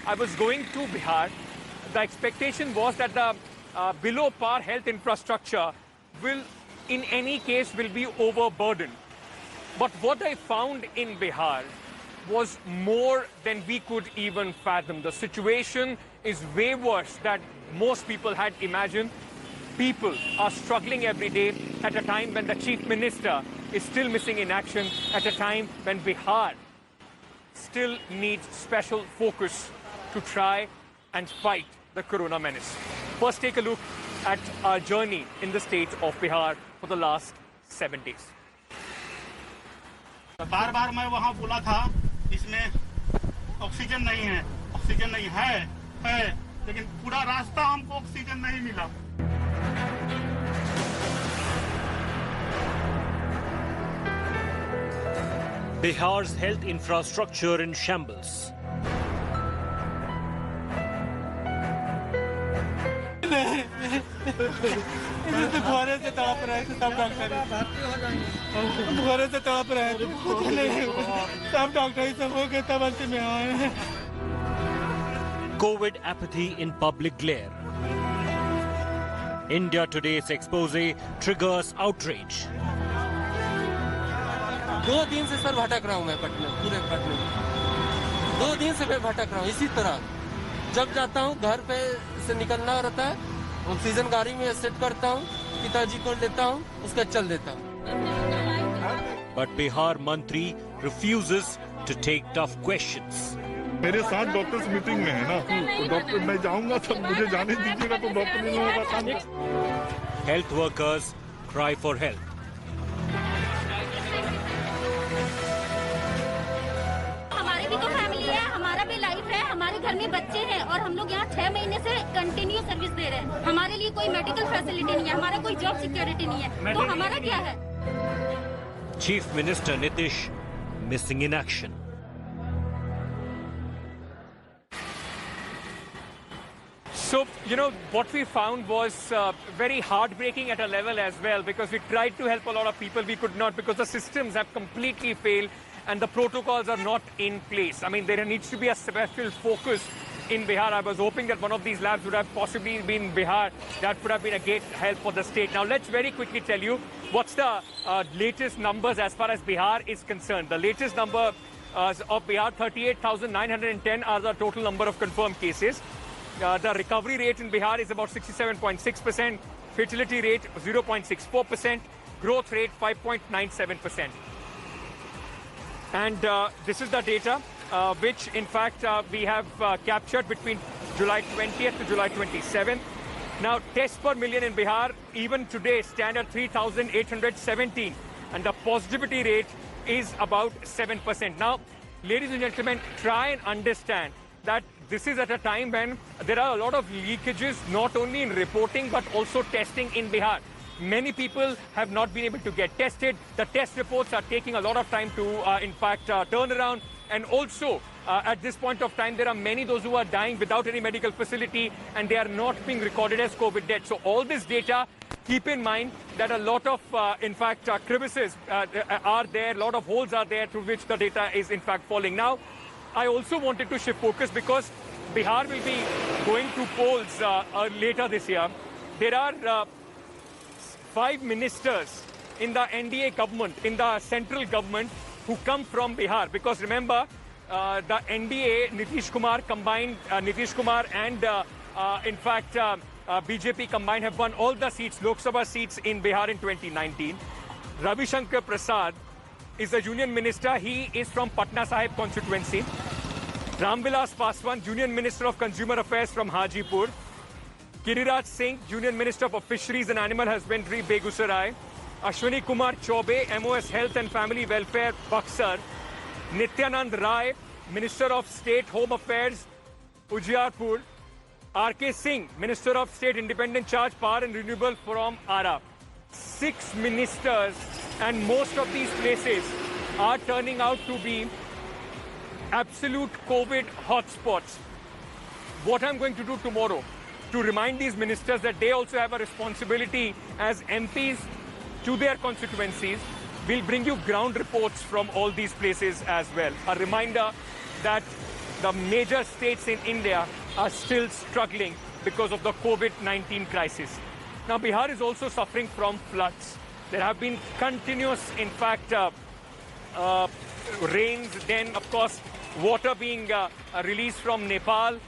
I was going to Bihar, the expectation was that the below par health infrastructure will, in any case, will be overburdened. But what I found in Bihar was more than we could even fathom. The situation is way worse than most people had imagined. People are struggling every day at a time when the chief minister is still missing in action, at a time when Bihar still needs special focus to try and fight the corona menace. First, take a look at our journey in the state of Bihar for the last 7 days. बार बार मैं वहां बोला था इसमें oxygen नहीं है, लेकिन पूरा रास्ता हमको ऑक्सीजन नहीं मिला। Bihar's health infrastructure in shambles. बुखारे से तड़प रहे थे सब डॉक्टर, बुखारे से तड़प रहे थे, सब डॉक्टर सब हो गए, तब अंत में आए। COVID apathy in public glare. India Today's expose triggers outrage. 2 दिन से सर भटक रहा हूँ मैं पूरे पटने में। 2 दिन से मैं भटक रहा हूँ इसी तरह। जब जाता हूँ घर पे से निकलना रहता है, ऑक्सीजन गाड़ी में सेट करता हूँ, पिताजी को लेता हूँ, उसका चल देता हूँ। But Bihar Mantri refuses to take tough questions. मेरे साथ डॉक्टर्स मीटिंग में है ना, तो डॉक्टर मैं जाऊंगा तब मुझे जाने दीजिएगा, तो डॉक्टर ने होगा काम। Health workers cry for help. हमारी भी तो फैमिली है, हमारा भी लाइफ है, हमारे घर में बच्चे हैं और हम लोग यहाँ 6 महीने से कंटिन्यू सर्विस दे रहे हैं। हमारे लिए कोई मेडिकल फैसिलिटी नहीं है, हमारा कोई जॉब सिक्योरिटी नहीं है, तो हमारा क्या है? Chief Minister Nitish missing in action. So, what we found was very heartbreaking at a level as well, because we tried to help a lot of people. We could not, because the systems have completely failed and the protocols are not in place. I mean, there needs to be a special focus in Bihar. I was hoping that one of these labs would have possibly been Bihar. That would have been a great help for the state. Now, let's very quickly tell you what's the latest numbers as far as Bihar is concerned. The latest number of Bihar, 38,910 are the total number of confirmed cases. The recovery rate in Bihar is about 67.6%, fertility rate 0.64%, growth rate 5.97%. And this is the data which, in fact, we have captured between July 20th to July 27th. Now, tests per million in Bihar, even today, stand at 3,817, and the positivity rate is about 7%. Now, ladies and gentlemen, try and understand that this is at a time when there are a lot of leakages, not only in reporting, but also testing in Bihar. Many people have not been able to get tested. The test reports are taking a lot of time to, in fact, turn around. And also, at this point of time, there are many those who are dying without any medical facility, and they are not being recorded as COVID deaths. So all this data, keep in mind that a lot of, in fact, crevices are there, a lot of holes are there through which the data is, in fact, falling. Now, I also wanted to shift focus because Bihar will be going to polls later this year. There are 5 ministers in the NDA government, in the central government, who come from Bihar. Because remember, the NDA, Nitish Kumar combined, Nitish Kumar and in fact BJP combined have won all the seats, Lok Sabha seats in Bihar in 2019. Ravi Shankar Prasad is a union minister. He is from Patna Sahib constituency. Ramvilas Paswan, Union Minister of Consumer Affairs from Hajipur. Giriraj Singh, Union Minister of Fisheries and Animal Husbandry, Begusarai. Ashwini Kumar Chaube, MOS Health and Family Welfare, Buxar. Nityanand Rai, Minister of State Home Affairs, Ujiarpur. R.K. Singh, Minister of State Independent Charge Power and Renewable from Ara. 6 ministers, and most of these places are turning out to be absolute COVID hotspots. What I'm going to do tomorrow, to remind these ministers that they also have a responsibility as MPs to their constituencies, we'll bring you ground reports from all these places as well. A reminder that the major states in India are still struggling because of the COVID-19 crisis. Now, Bihar is also suffering from floods. There have been continuous, in fact, rains, then, of course, water being released from Nepal.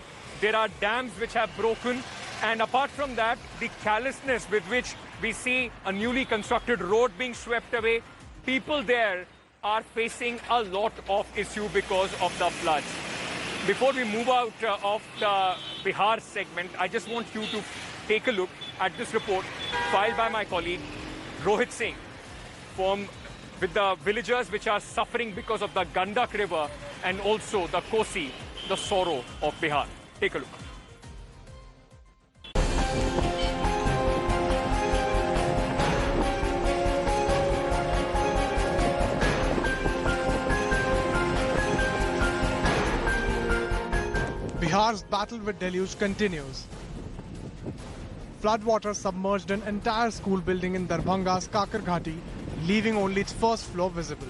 There are dams which have broken. And apart from that, the callousness with which we see a newly constructed road being swept away, people there are facing a lot of issue because of the floods. Before we move out of the Bihar segment, I just want you to take a look at this report filed by my colleague Rohit Singh with the villagers which are suffering because of the Gandak River and also the Kosi, the sorrow of Bihar. Take a look. Bihar's battle with deluge continues. Floodwater submerged an entire school building in Darbhanga's Kakar Ghati, leaving only its first floor visible.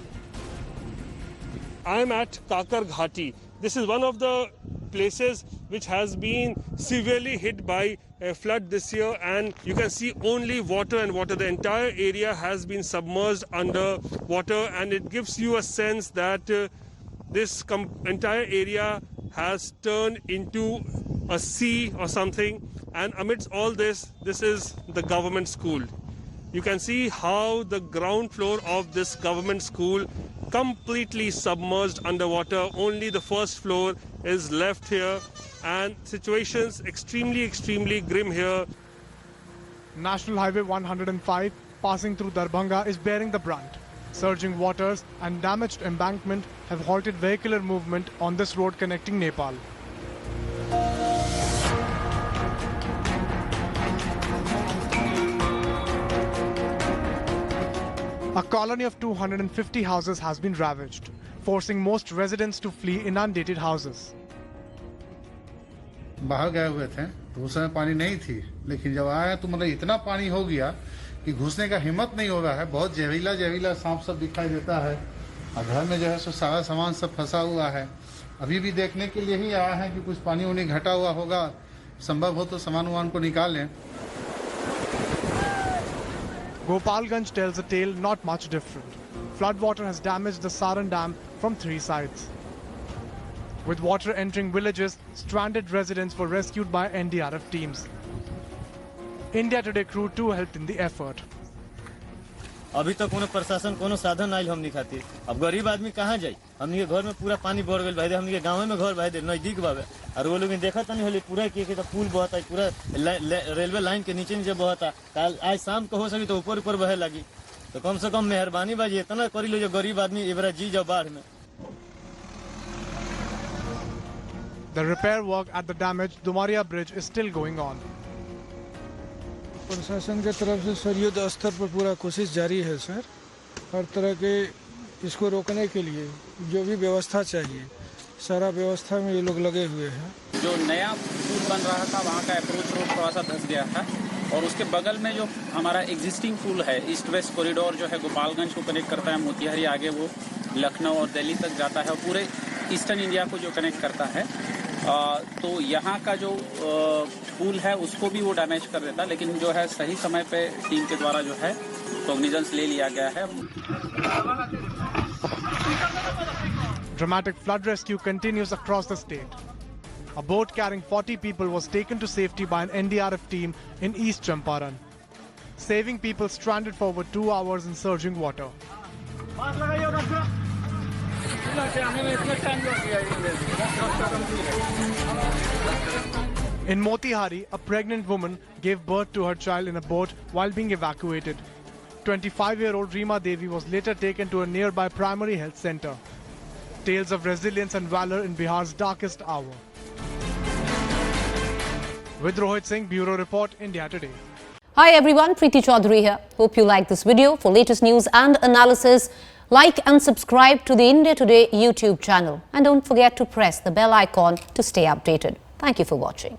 I am at Kakar Ghati. This is one of the places which has been severely hit by a flood this year, and you can see only water and water. The entire area has been submerged under water, and it gives you a sense that this entire area has turned into a sea or something. And amidst all this, this is the government school. You can see how the ground floor of this government school completely submerged underwater. Only the first floor is left here, and situations extremely grim here. National Highway 105 passing through Darbhanga is bearing the brunt. Surging waters and damaged embankment have halted vehicular movement on this road connecting Nepal. A colony of 250 houses has been ravaged, forcing most residents to flee inundated houses. बाहर गए हुए थे तो उस समय पानी नहीं थी, लेकिन जब आया तो मतलब इतना पानी हो गया कि घुसने का हिम्मत नहीं हो रहा है। बहुत जहरीला सांप सब दिखाई देता है और घर में जो है सो सारा सामान सब फंसा हुआ है। अभी भी देखने के लिए ही आया है कि कुछ पानी उनी घटा हुआ होगा, संभव हो तो सामान वामान को निकाल लें। Gopalganj tells a tale not much different. Floodwater has damaged the Saran Dam from 3 sides. With water entering villages, stranded residents were rescued by NDRF teams. India Today crew too helped in the effort. अभी तक कोनो प्रशासन कोनो साधन आइल हमनी खातिर। अब गरीब आदमी कहाँ जाई? हमनी के घर में पूरा पानी भर गेल भाई, हमनी के गांव में घर भाई दे नजदीक बावे और वो लोग देखा तनी होली पूरा के तो पुल बहता है, पूरा रेलवे लाइन के नीचे बहता। कल आज शाम को हो सके तो ऊपर बहे लगी, तो कम से कम मेहरबानी बाजी इतना करी लो जो गरीब आदमी एबरा जी जाओ बाढ़ में। The repair work at the damaged Dumaria Bridge is still going on. प्रशासन के तरफ से सर युद्ध स्तर पर पूरा कोशिश जारी है सर। हर तरह के इसको रोकने के लिए जो भी व्यवस्था चाहिए सारा व्यवस्था में ये लोग लगे हुए हैं। जो नया पुल बन रहा था वहाँ का अप्रोच रोड थोड़ा सा धंस गया था और उसके बगल में जो हमारा एग्जिस्टिंग पुल है ईस्ट वेस्ट कॉरिडोर जो है गोपालगंज को कनेक्ट करता है मोतिहारी, आगे वो लखनऊ और दिल्ली तक जाता है और पूरे ईस्टर्न इंडिया को जो कनेक्ट करता है, तो यहाँ का जो पुल है उसको भी वो डैमेज कर देता, लेकिन जो है सही समय पे टीम के द्वारा जो है कॉग्निजेंस ले लिया गया है। Dramatic flood rescue continues across the state. A boat carrying 40 people was taken to safety by an NDRF team in East Champaran, saving people stranded for over 2 hours in surging water. In Motihari, a pregnant woman gave birth to her child in a boat while being evacuated. 25-year-old Reema Devi was later taken to a nearby primary health center. Tales of resilience and valor in Bihar's darkest hour. With Rohit Singh, Bureau Report, India Today. Hi everyone, Preeti Chaudhary here. Hope you like this video. For latest news and analysis, like and subscribe to the India Today YouTube channel. And don't forget to press the bell icon to stay updated. Thank you for watching.